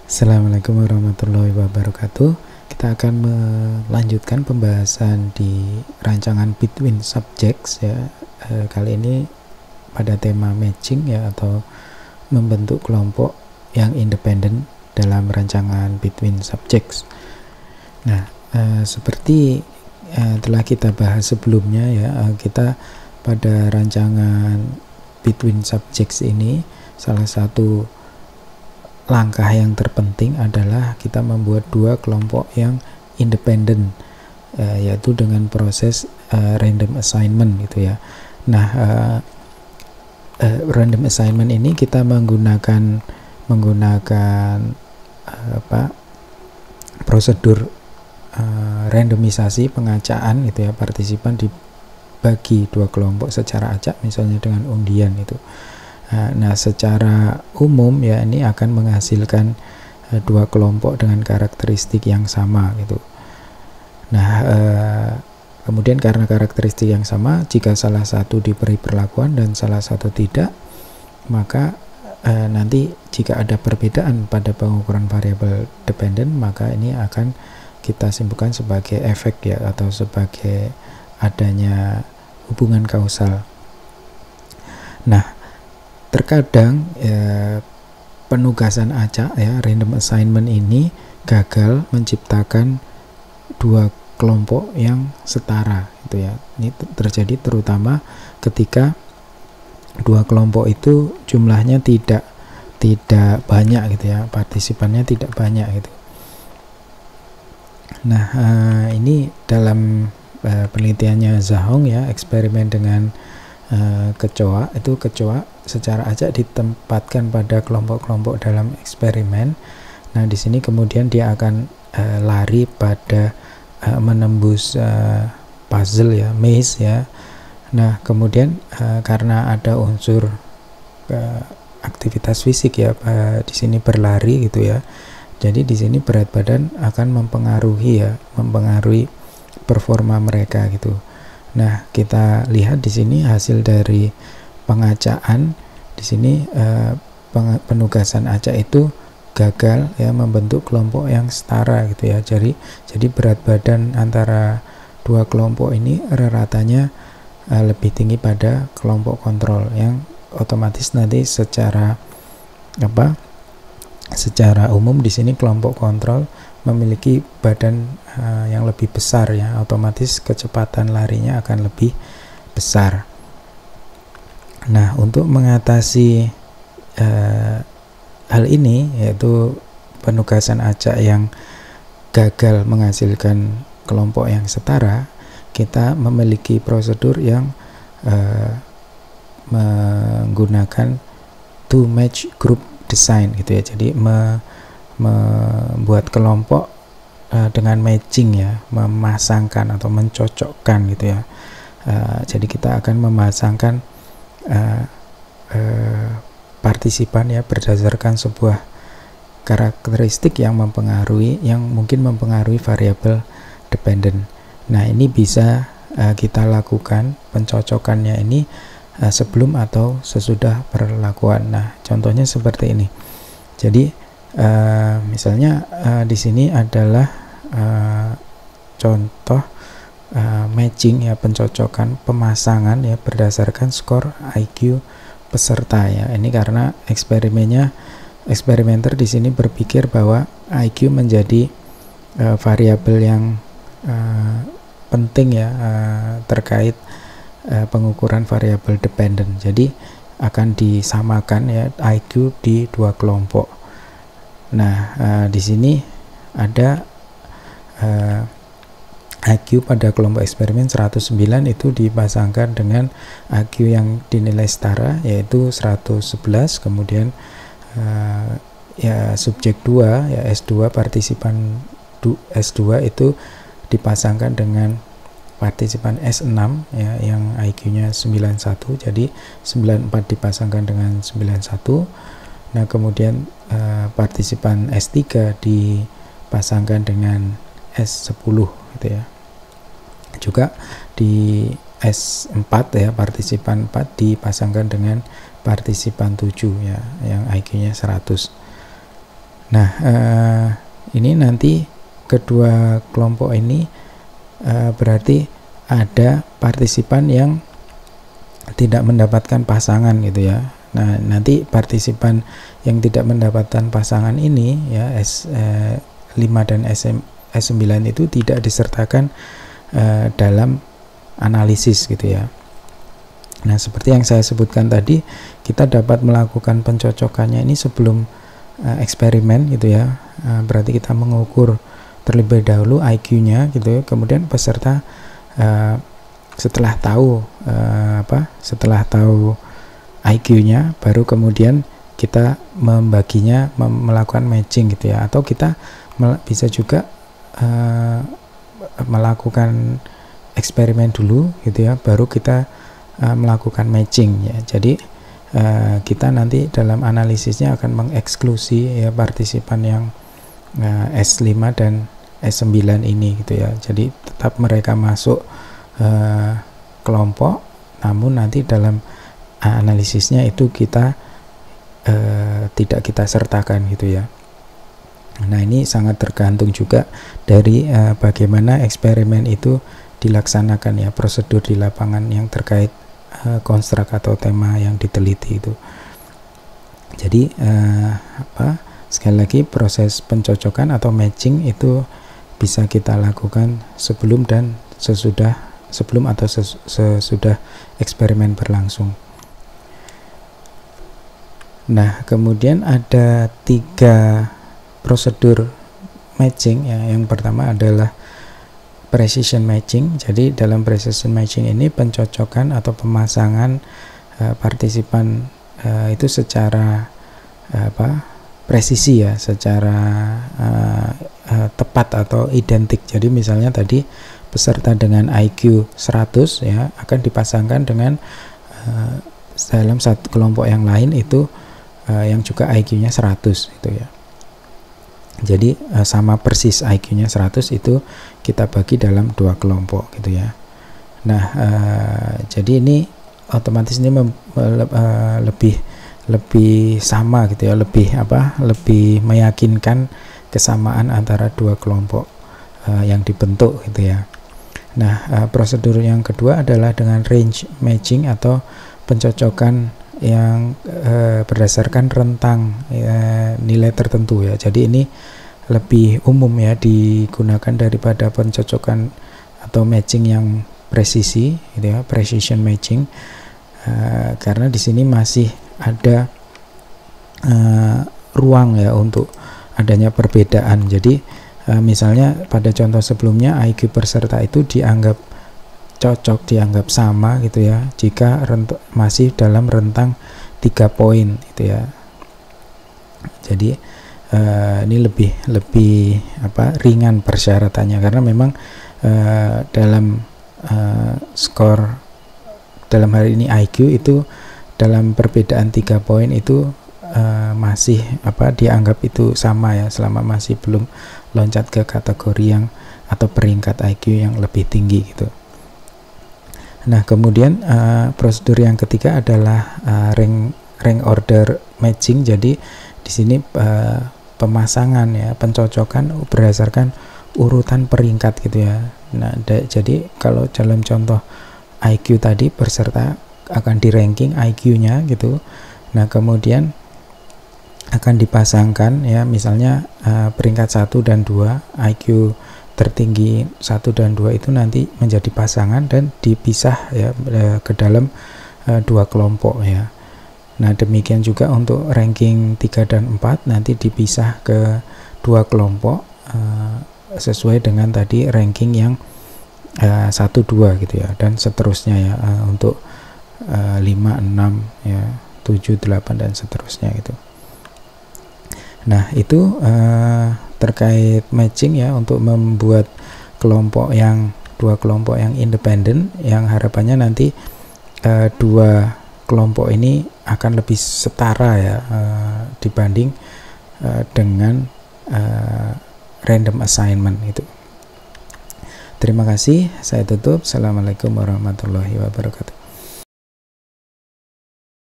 Assalamualaikum warahmatullahi wabarakatuh. Kita akan melanjutkan pembahasan di rancangan Between Subjects ya. Kali ini pada tema matching ya, atau membentuk kelompok yang independen dalam rancangan Between Subjects. Nah, seperti telah kita bahas sebelumnya ya, kita pada rancangan Between Subjects ini salah satu langkah yang terpenting adalah kita membuat dua kelompok yang independen, yaitu dengan proses random assignment gitu ya. Nah, random assignment ini kita menggunakan prosedur randomisasi pengacaan gitu ya. Partisipan dibagi dua kelompok secara acak, misalnya dengan undian itu. Nah, secara umum ya ini akan menghasilkan dua kelompok dengan karakteristik yang sama gitu. Nah, kemudian karena karakteristik yang sama, jika salah satu diberi perlakuan dan salah satu tidak, maka nanti jika ada perbedaan pada pengukuran variabel dependen, maka ini akan kita simpulkan sebagai efek ya, atau sebagai adanya hubungan kausal. Nah, terkadang penugasan acak ya, random assignment ini gagal menciptakan dua kelompok yang setara gitu ya. Ini terjadi terutama ketika dua kelompok itu jumlahnya tidak banyak gitu ya, partisipannya tidak banyak gitu. Nah, ini dalam penelitiannya Zhang ya, eksperimen dengan kecoa secara acak ditempatkan pada kelompok-kelompok dalam eksperimen. Nah, di sini kemudian dia akan lari pada menembus puzzle ya, maze ya. Nah, kemudian karena ada unsur aktivitas fisik ya, di sini berlari gitu ya. Jadi di sini berat badan akan mempengaruhi performa mereka gitu. Nah, kita lihat di sini hasil dari pengacaan. Di sini penugasan acak itu gagal ya membentuk kelompok yang setara gitu ya. Jadi berat badan antara dua kelompok ini ratanya lebih tinggi pada kelompok kontrol, yang otomatis nanti secara umum di sini kelompok kontrol memiliki badan yang lebih besar ya, otomatis kecepatan larinya akan lebih besar. Nah, untuk mengatasi hal ini, yaitu penugasan acak yang gagal menghasilkan kelompok yang setara, kita memiliki prosedur yang menggunakan two match group design gitu ya. Jadi membuat kelompok dengan matching ya, memasangkan atau mencocokkan gitu ya. Jadi kita akan memasangkan partisipan ya berdasarkan sebuah karakteristik yang mungkin mempengaruhi variabel dependen. Nah, ini bisa kita lakukan pencocokannya ini sebelum atau sesudah perlakuan. Nah, contohnya seperti ini. Jadi misalnya di sini adalah contoh matching ya, pencocokan, pemasangan ya berdasarkan skor IQ peserta ya. Ini karena eksperimenter di sini berpikir bahwa IQ menjadi variabel yang penting ya terkait pengukuran variabel dependen. Jadi akan disamakan ya IQ di dua kelompok. Nah, di sini ada IQ pada kelompok eksperimen 109 itu dipasangkan dengan IQ yang dinilai setara, yaitu 111. Kemudian ya subjek 2 ya S2, partisipan S2 itu dipasangkan dengan partisipan S6 ya yang IQ-nya 91. Jadi 94 dipasangkan dengan 91. Nah, kemudian partisipan S3 dipasangkan dengan S10 gitu ya. Juga di S4 ya, partisipan 4 dipasangkan dengan partisipan 7 ya yang IQ-nya 100. Nah, ini nanti kedua kelompok ini berarti ada partisipan yang tidak mendapatkan pasangan gitu ya. Nah, nanti partisipan yang tidak mendapatkan pasangan ini ya S5 dan S9 itu tidak disertakan dalam analisis gitu ya. Nah, seperti yang saya sebutkan tadi, kita dapat melakukan pencocokannya ini sebelum eksperimen gitu ya. Berarti kita mengukur terlebih dahulu IQ-nya gitu ya. Kemudian peserta setelah tahu IQ-nya, baru kemudian kita membaginya, melakukan matching gitu ya. Atau kita bisa juga melakukan eksperimen dulu gitu ya, baru kita melakukan matching ya. Jadi kita nanti dalam analisisnya akan mengeksklusi ya partisipan yang S5 dan S9 ini gitu ya. Jadi tetap mereka masuk kelompok, namun nanti dalam analisisnya itu kita tidak kita sertakan gitu ya. Nah, ini sangat tergantung juga dari bagaimana eksperimen itu dilaksanakan ya, prosedur di lapangan yang terkait konstruk atau tema yang diteliti itu. Jadi sekali lagi, proses pencocokan atau matching itu bisa kita lakukan sebelum atau sesudah eksperimen berlangsung. Nah, kemudian ada 3 prosedur matching ya. Yang pertama adalah precision matching. Jadi dalam precision matching ini pencocokan atau pemasangan partisipan itu secara presisi ya, secara tepat atau identik. Jadi misalnya tadi peserta dengan IQ 100 ya akan dipasangkan dengan dalam satu kelompok yang lain itu yang juga IQ-nya 100 gitu ya. Jadi sama persis IQ-nya 100 itu kita bagi dalam 2 kelompok gitu ya. Nah, jadi ini otomatis ini lebih sama gitu ya, lebih meyakinkan kesamaan antara 2 kelompok yang dibentuk gitu ya. Nah, prosedur yang kedua adalah dengan range matching atau pencocokan yang berdasarkan rentang nilai tertentu ya. Jadi ini lebih umum ya digunakan daripada pencocokan atau matching yang presisi gitu ya, precision matching, karena di sini masih ada ruang ya untuk adanya perbedaan. Jadi misalnya pada contoh sebelumnya IQ peserta itu dianggap cocok, dianggap sama gitu ya, jika masih dalam rentang 3 poin gitu ya. Jadi ini lebih ringan persyaratannya, karena memang dalam skor dalam hari ini IQ itu dalam perbedaan 3 poin itu masih dianggap itu sama ya, selama masih belum loncat ke kategori yang atau peringkat IQ yang lebih tinggi gitu. Nah, kemudian prosedur yang ketiga adalah rank order matching. Jadi di sini pemasangan ya, pencocokan berdasarkan urutan peringkat gitu ya. Nah, jadi kalau dalam contoh IQ tadi, peserta akan di ranking IQ-nya gitu. Nah, kemudian akan dipasangkan ya, misalnya peringkat 1 dan 2, IQ tertinggi 1 dan 2 itu nanti menjadi pasangan dan dipisah ya ke dalam 2 kelompok ya. Nah, demikian juga untuk ranking 3 dan 4 nanti dipisah ke 2 kelompok sesuai dengan tadi ranking yang 1, 2 gitu ya, dan seterusnya ya, untuk 5, 6 ya, 7, 8 dan seterusnya gitu. Nah, itu terkait matching ya, untuk membuat kelompok yang 2 kelompok yang independen, yang harapannya nanti 2 kelompok ini akan lebih setara ya dibanding dengan random assignment itu. Terima kasih, saya tutup. Assalamualaikum warahmatullahi wabarakatuh.